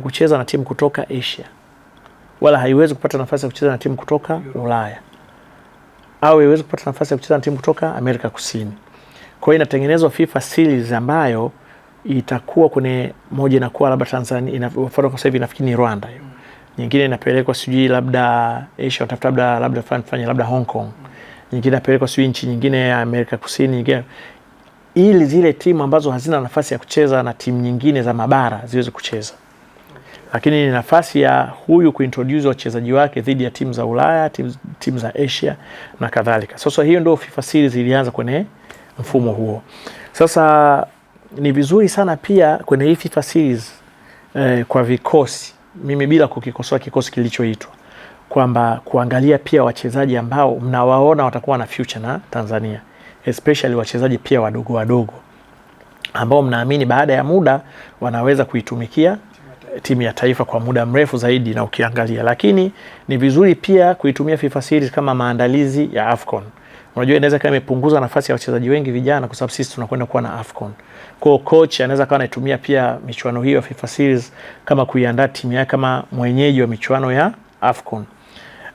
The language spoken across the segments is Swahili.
kucheza na timu kutoka Asia, wala haiwezi kupata nafasi ya kucheza na timu kutoka Ulaya, au haiwezi kupata nafasi ya kucheza na timu kutoka Amerika Kusini. Kwa hiyo inatengenezwa FIFA series ambayo itakuwa kwenye moja inakuwa labda Tanzania, kwa sasa hivi nafikiri ni Rwanda hiyo. Nyingine inapelekwa sijui labda Asia, utafuta labda fanya labda Hong Kong. Nyingine inapelekwa sijui nchi nyingine ya Amerika Kusini, nyingine, ili zile timu ambazo hazina nafasi ya kucheza na timu nyingine za mabara ziweze kucheza. Lakini ni nafasi ya huyu kuintroduce wachezaji wake dhidi ya timu za Ulaya, timu za Asia na kadhalika. Sasa hiyo ndio FIFA series ilianza kwenye mfumo huo. Sasa ni vizuri sana pia kwenye hii FIFA series kwa vikosi, mimi bila kukikosoa kikosi kilichoitwa, kwamba kuangalia pia wachezaji ambao mnawaona watakuwa na future na Tanzania, especially wachezaji pia wadogo ambao mnaamini baada ya muda wanaweza kuitumikia timu ya taifa kwa muda mrefu zaidi na ukiangalia. Lakini ni vizuri pia kuitumia FIFA series kama maandalizi ya AFCON. Unajua inaweza kama imepunguza nafasi ya wachezaji wengi vijana kwa sababu sisi tunakwenda kuwa na AFCON. Kwa coach anaweza kawa anaitumia pia michuano hiyo ya FIFA series kama kuiandaa timu yake kama mwenyeji wa michuano ya AFCON.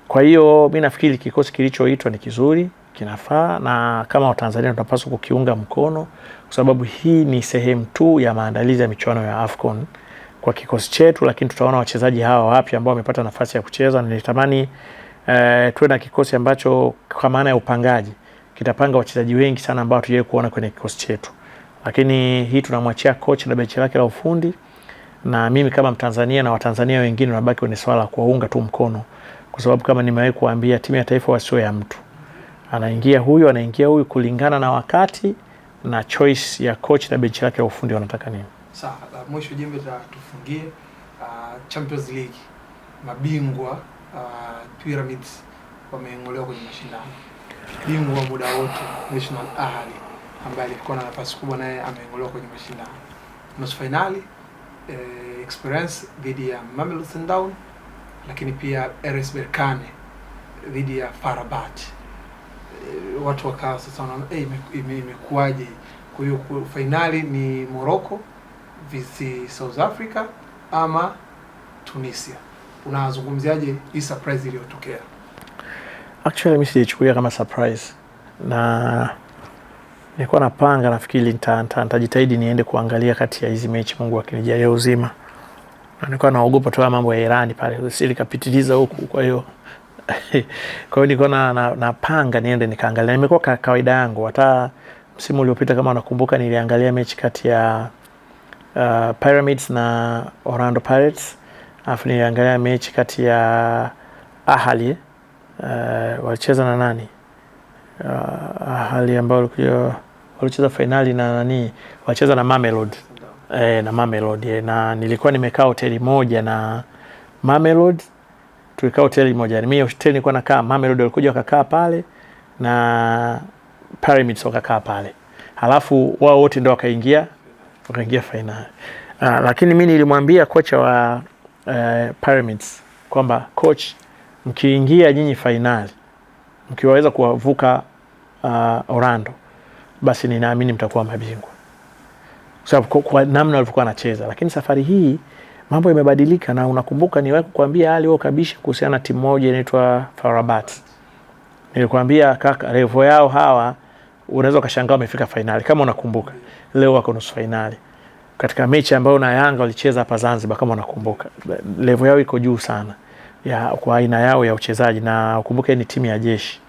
Kwa hiyo mimi nafikiri kikosi kilichoitwa ni kizuri, kinafaa, na kama Watanzania tunapaswa kukiunga mkono kwa sababu hii ni sehemu tu ya maandalizi ya michuano ya AFCON kwa kikosi chetu. Lakini tutaona wachezaji hawa wapya ambao wamepata nafasi ya kucheza. Nilitamani tuwe na kikosi ambacho kwa maana ya upangaji kitapanga wachezaji wengi sana ambao tuje kuona kwenye kikosi chetu. Lakini hii tunamwachia coach na benchi lake la ufundi, na mimi kama Mtanzania na Watanzania wengine tunabaki kwenye swala la kuwaunga tu mkono, kwa sababu kama nimewahi kuambia timu ya taifa wasio ya mtu. Anaingia huyu kulingana na wakati na choice ya coach na benchi lake la ufundi wanataka nini. Sawa, mwisho jembe tufungie Champions League. Mabingwa Pyramids wameng'olewa kwenye mashindano. Bingwa muda wote National Ahli ambaye alikuwa na nafasi kubwa naye ameng'olewa kwenye mashindano. Nusu finali Experience dhidi ya Mamelodi Sundowns, lakini pia RS Berkane dhidi ya FAR Rabat. Watu wakawa sasa wanaona imekuaje? Kwa hiyo finali ni Morocco vs South Africa ama Tunisia. Unazungumziaje hii surprise iliyotokea? Actually mimi sijichukulia kama surprise, na nilikuwa napanga, nafikiri nitajitahidi niende kuangalia kati ya hizi mechi, Mungu akinijalia uzima. Na nilikuwa naogopa tu mambo ya Iran pale usili kapitiliza huku, kwa hiyo nilikuwa napanga niende nikaangalia. Nimekuwa kawaida yangu, hata msimu uliopita kama nakumbuka niliangalia mechi kati ya Pyramids na Orlando Pirates. Alafu niliangalia mechi kati ya Ahli walicheza na nani? Ahli ambao walicheza finali na nani? Walicheza na Mamelodi. Na Mamelodi. Na nilikuwa nimekaa hoteli moja na Mamelodi. Tulikaa hoteli moja. Mimi hoteli nilikuwa nakaa, Mamelodi walikuja wakakaa pale na Pyramids wakakaa pale. Halafu wao wote ndio wakaingia finali. Lakini mimi nilimwambia kocha wa Pyramids kwamba coach, mkiingia nyinyi finali, mkiwaweza kuwavuka Orlando, basi ninaamini mtakuwa mabingwa. Sababu kwa namna walivyokuwa wanacheza. Lakini safari hii mambo yamebadilika, na unakumbuka niwahi kukuambia hali wao kabisa kuhusiana na timu moja inaitwa FAR Rabat. Nilikwambia kaka, level yao hawa unaweza kushangaa wamefika finali. Kama unakumbuka, leo wako nusu finali katika mechi ambayo na Yanga walicheza hapa Zanzibar, kama unakumbuka. Level yao iko juu sana ya kwa aina yao ya uchezaji, na ukumbuke ni timu ya jeshi.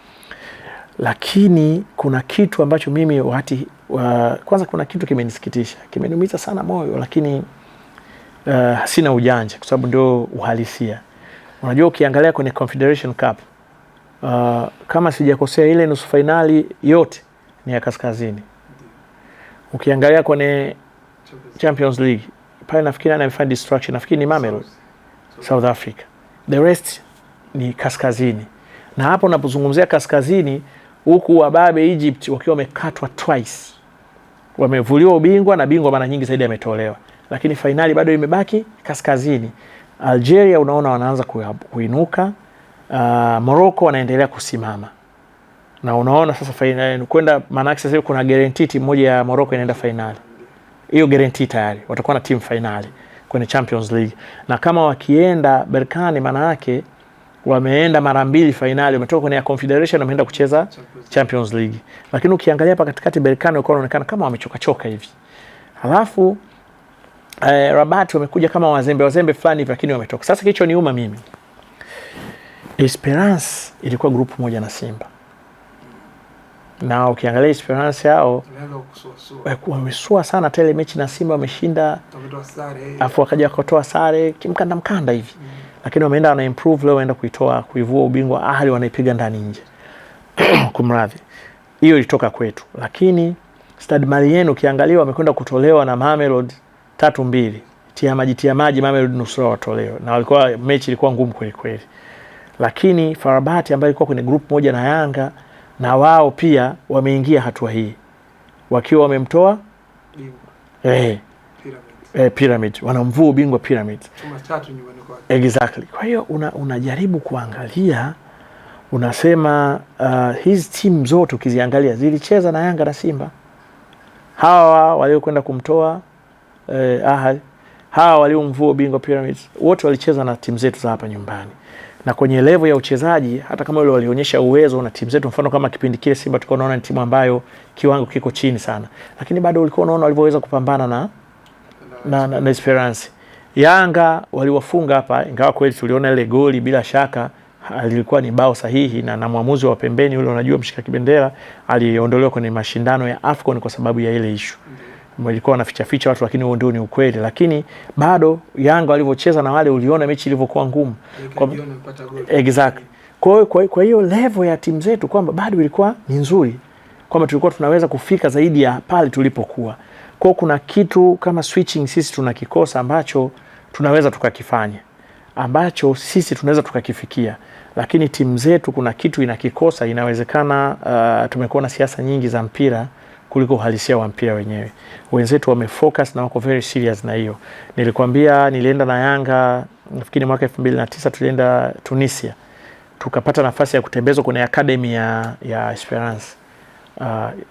Lakini kuna kitu ambacho mimi kwanza kuna kitu kimenisikitisha, kimeniumiza sana moyo, lakini sina ujanja kwa sababu ndio uhalisia. Unajua ukiangalia kwenye Confederation Cup, kama sijakosea ile nusu finali yote ni ya kaskazini. Ukiangalia kwenye Champions League, pale nafikiri anafanya destruction, nafikiri ni Mamelodi South Africa. The rest ni kaskazini. Na hapo unapozungumzia kaskazini, huku wababe Egypt wakiwa wamekatwa twice. Wamevuliwa ubingwa na bingwa mara nyingi zaidi ametolewa. Lakini finali bado imebaki kaskazini. Algeria unaona wanaanza kuinuka. Morocco wanaendelea kusimama. Na unaona sasa finali kwenda, maana sasa kuna guarantee timu moja ya Morocco inaenda finali. Hiyo guarantee tayari watakuwa na timu finali. kwenye Champions League, na kama wakienda Berkane maana yake wameenda mara 2 finali, wametoka kwenye Confederation wameenda kucheza Champions League. Lakini ukiangalia hapa katikati Berkane wako wanaonekana kama wamechoka hivi. Halafu Rabat wamekuja kama wazembe fulani hivi, lakini wametoka. Sasa kicho niuma mimi, Esperance ilikuwa grupu moja na Simba, na ukiangalia Esperance yao wamesua sana tele mechi na Simba wameshinda, afu wakaja wakatoa sare kimkanda hivi. Lakini wameenda wana improve leo, waenda kuivua ubingwa Ahli, wanaipiga ndani nje. Kumradhi, hiyo ilitoka kwetu. Lakini Stade Malien ukiangalia wamekwenda kutolewa na Mamelodi 3-2, tia maji Mamelodi nusura watolewa, na walikuwa mechi ilikuwa ngumu kweli. Lakini FAR Rabat ambayo ilikuwa kwenye group moja na Yanga, na wao pia wameingia hatua hii wakiwa wamemtoa Pyramid, wanamvua ubingwa Pyramid. Exactly. Kwa hiyo unajaribu kuangalia, unasema hizi timu zote ukiziangalia zilicheza na Yanga na Simba. Hawa waliokwenda kumtoa Ahly, hawa waliomvua ubingwa Pyramid, wote walicheza na timu zetu za hapa nyumbani. Na kwenye level ya uchezaji, hata kama wale walionyesha uwezo na timu zetu, mfano kama kipindi kile Simba tulikuwa tunaona ni timu ambayo kiwango kiko chini sana, lakini bado ulikuwa unaona walivyoweza kupambana na Esperance. Yanga waliwafunga hapa, ingawa kweli tuliona ile goli bila shaka lilikuwa ni bao sahihi, na mwamuzi wa pembeni yule, unajua mshika kibendera, aliondolewa kwenye mashindano ya AFCON kwa sababu ya ile issue. Walikuwa wanaficha watu, lakini huo ndio ni ukweli. Lakini bado Yanga walivyocheza na wale, uliona mechi ilivyokuwa ngumu. Exactly. Kwa hiyo level ya timu zetu kwamba bado ilikuwa ni nzuri, kwamba tulikuwa tunaweza kufika zaidi ya pale tulipokuwa. Kwa kuna kitu kama switching sisi tunakikosa ambacho tunaweza tukakifanya, ambacho sisi tunaweza tukakifikia, lakini timu zetu kuna kitu inakikosa. Inawezekana tumekuwa na siasa nyingi za mpira kuliko uhalisia wa mpira wenyewe. Wenzetu wamefocus na wako very serious na hiyo. Nilikwambia nilienda na Yanga nafikiri mwaka 2009 tulienda Tunisia. Tukapata nafasi ya kutembezwa kwenye academy ya Esperance.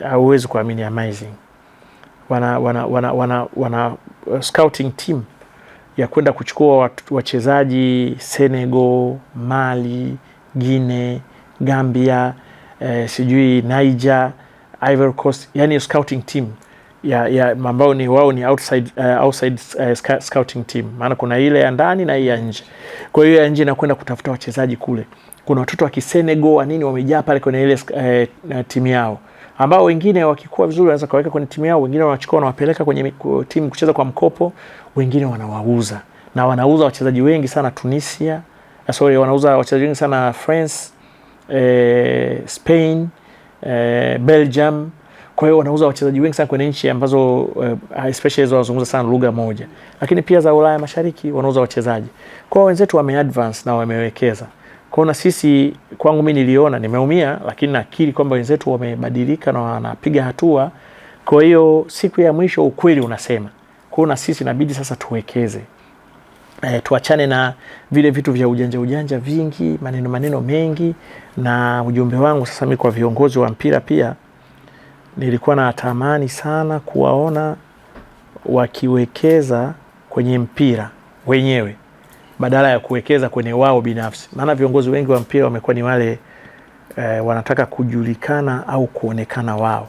Hauwezi kuamini, amazing. Wana scouting team ya kwenda kuchukua wachezaji Senegal, Mali, Guinea, Gambia, sijui Niger, Ivory Coast, yani scouting team ya ambao ni wao ni outside scouting team, maana kuna ile ya ndani na hii ya nje. Kwa hiyo ya nje inakwenda kutafuta wachezaji kule. Kuna watoto wa Kisenegal nini wamejaa pale kwenye ile timu yao, ambao wengine wakikuwa vizuri wanaweza kaweka kwenye timu yao, wengine wanachukua na wapeleka kwenye timu kucheza kwa mkopo, wengine wanawauza, na wanauza wachezaji wengi sana Tunisia, wanauza wachezaji wengi sana France, Spain, Belgium. Kwa hiyo wanauza wachezaji wengi sana kwenye nchi ambazo especially hizo wanazungumza sana lugha moja, lakini pia za Ulaya Mashariki wanauza wachezaji. Kwa hiyo wenzetu wameadvance na wamewekeza. Kwa hiyo sisi, kwangu mimi niliona, nimeumia, lakini nakiri kwamba wenzetu wamebadilika na wanapiga hatua. Kwa hiyo siku ya mwisho ukweli unasema. Kwa hiyo na sisi inabidi sasa tuwekeze. Tuachane na vile vitu vya ujanja vingi, maneno mengi. Na ujumbe wangu sasa mimi kwa viongozi wa mpira pia, nilikuwa na tamani sana kuwaona wakiwekeza kwenye mpira wenyewe badala ya kuwekeza kwenye wao binafsi. Maana viongozi wengi wa mpira wamekuwa ni wale wanataka kujulikana au kuonekana wao,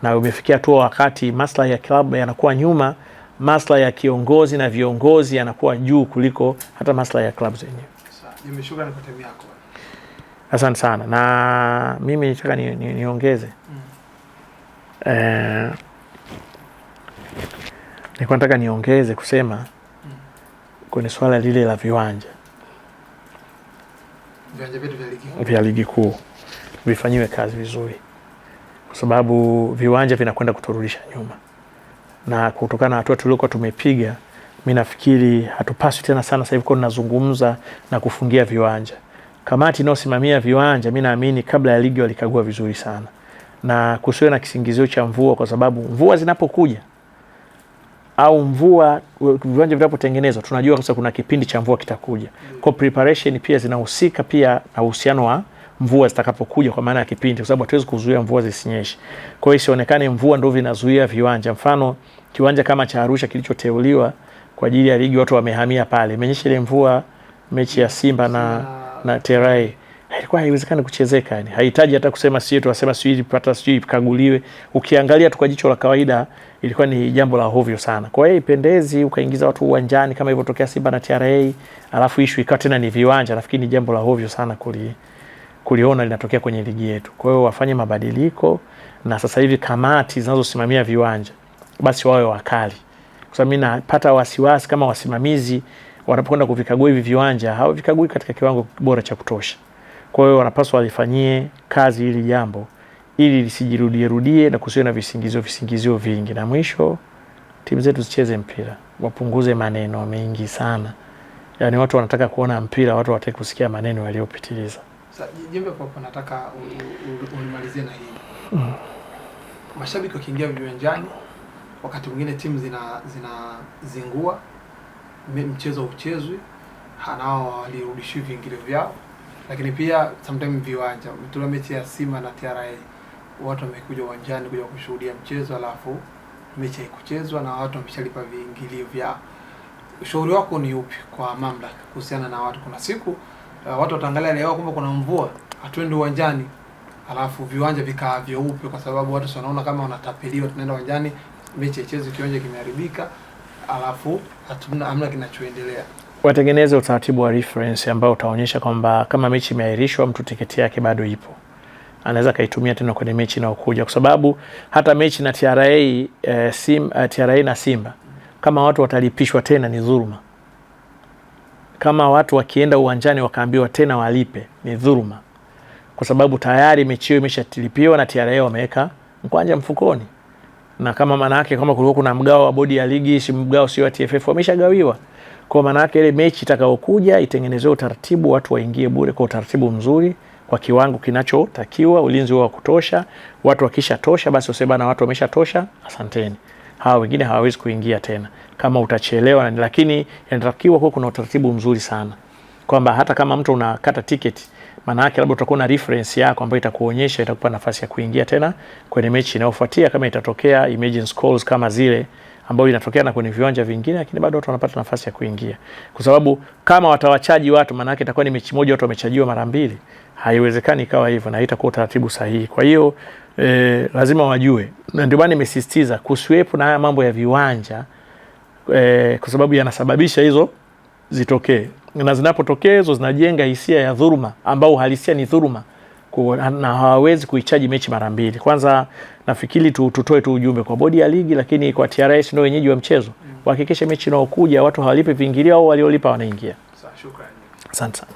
na umefikia tu wakati maslahi ya club yanakuwa nyuma, maslahi ya kiongozi na viongozi yanakuwa juu kuliko hata maslahi ya club zenyewe. Nimeshuka na time yako. Asante sana. Na mimi nitaka niongeze. Nilikuwa nataka niongeze kusema kwenye swala lile la viwanja vyetu vya ligi kuu vifanyiwe kazi vizuri, kwa sababu viwanja vinakwenda kuturudisha nyuma, na kutokana na hatua tuliokuwa tumepiga, mimi nafikiri hatupaswi tena sana sasa hivi kwa tunazungumza na kufungia viwanja. Kamati inayosimamia viwanja, mimi naamini kabla ya ligi walikagua vizuri sana, na kusiwe na kisingizio cha mvua, kwa sababu mvua zinapokuja au viwanja vinapotengenezwa, tunajua sasa kuna kipindi cha mvua kitakuja. Kwa preparation pia zinahusika pia na uhusiano wa mvua zitakapokuja, kwa maana ya kipindi, kwa sababu hatuwezi kuzuia mvua zisinyeshe. Kwa hiyo isionekane mvua ndio vinazuia viwanja. Mfano kiwanja kama cha Arusha kilichoteuliwa kwa ajili ya ligi, watu wamehamia pale. Imenyesha ile mvua mechi ya Simba na TRA. Ilikuwa haiwezekani kuchezeka yani. Haihitaji hata kusema sisi tunasema sisi pata sisi kaguliwe. Ukiangalia tu kwa jicho la kawaida ilikuwa ni jambo la hovyo sana. Kwa hiyo ipendezi ukaingiza watu uwanjani kama ilivyotokea Simba na TRA, alafu issue ikawa tena ni viwanja. Nafikiri ni jambo la hovyo sana kuliona linatokea kwenye ligi yetu. Kwa hiyo wafanye mabadiliko, na sasa hivi kamati zinazosimamia viwanja basi wawe wakali. Kwa sababu mimi napata wasiwasi kama wasimamizi wanapokwenda kuvikagua hivi viwanja hawavikagui katika kiwango bora cha kutosha. Kwa hiyo wanapaswa walifanyie kazi hili jambo ili lisijirudie na kusiwe na visingizio vingi. Na mwisho, timu zetu zicheze mpira, wapunguze maneno mengi sana. Yaani watu wanataka kuona mpira, watu wataki kusikia maneno yaliyopitiliza. Sasa Jembe hapo nataka unimalizie na hili. Mashabiki wakiingia viwanjani, wakati mwingine timu zinazingua, mchezo uchezwe, hanao walirudishiwa vingine vyao. Lakini pia sometimes viwanja, mtula mechi ya Simba na TRA, watu wamekuja uwanjani kuja kushuhudia mchezo, alafu mechi haikuchezwa na watu wameshalipa viingilio vyao. Ushauri wako ni upi kwa mamlaka kuhusiana na watu? Kuna siku watu wataangalia leo kwamba kuna mvua, hatuende uwanjani, alafu viwanja vikaa vyeupe kwa sababu watu wanaona kama wanatapeliwa. Tunaenda uwanjani, mechi ichezwe, kiwanja kimeharibika, alafu hamna kinachoendelea. Watengeneze utaratibu wa reference ambao utaonyesha kwamba kama mechi imeahirishwa, mtu tiketi yake bado ipo, anaweza kaitumia tena kwenye mechi inayokuja. Kwa sababu hata mechi na TRA na Simba, kama watu watalipishwa tena ni dhuluma. Kama watu wakienda uwanjani wakaambiwa tena walipe ni dhuluma, kwa sababu tayari mechi hiyo imeshatilipiwa na TRA wameweka mkwanja mfukoni. Na kama maana yake kama kulikuwa kuna mgao wa bodi ya ligi, si mgao sio wa TFF, wameshagawiwa. Kwa maana yake ile mechi itakayokuja itengenezwe utaratibu, watu waingie bure kwa utaratibu mzuri, kwa kiwango kinachotakiwa, ulinzi wa kutosha. Watu wakisha tosha basi useme na watu wameshatosha, asanteni. Hawa wengine hawawezi kuingia tena kama utachelewa. Lakini inatakiwa kuwa kuna utaratibu mzuri sana, kwamba hata kama mtu unakata tiketi, maana yake labda utakuwa na reference yako ambayo itakuonyesha, itakupa nafasi ya kuingia tena kwenye mechi inayofuatia kama itatokea emergency calls kama zile ambayo inatokea na kwenye viwanja vingine, lakini bado watu wanapata nafasi ya kuingia. Kwa sababu kama watawachaji watu, maana yake itakuwa ni mechi moja watu wamechajiwa mara mbili. Haiwezekani ikawa hivyo, na haitakuwa utaratibu sahihi. Kwa hiyo lazima wajue, na ndio maana nimesisitiza kusiwepo na haya mambo ya viwanja, kwa sababu yanasababisha hizo zitokee, na zinapotokea hizo zinajenga hisia ya dhuluma ambao uhalisia ni dhuluma, na hawawezi kuichaji mechi mara mbili. Kwanza nafikiri tutoe tu ujumbe kwa bodi ya ligi, lakini kwa TRA ndio wenyeji wa mchezo, wahakikishe mechi inayokuja watu hawalipi viingilio au waliolipa wanaingia. Shukrani. Asante sana.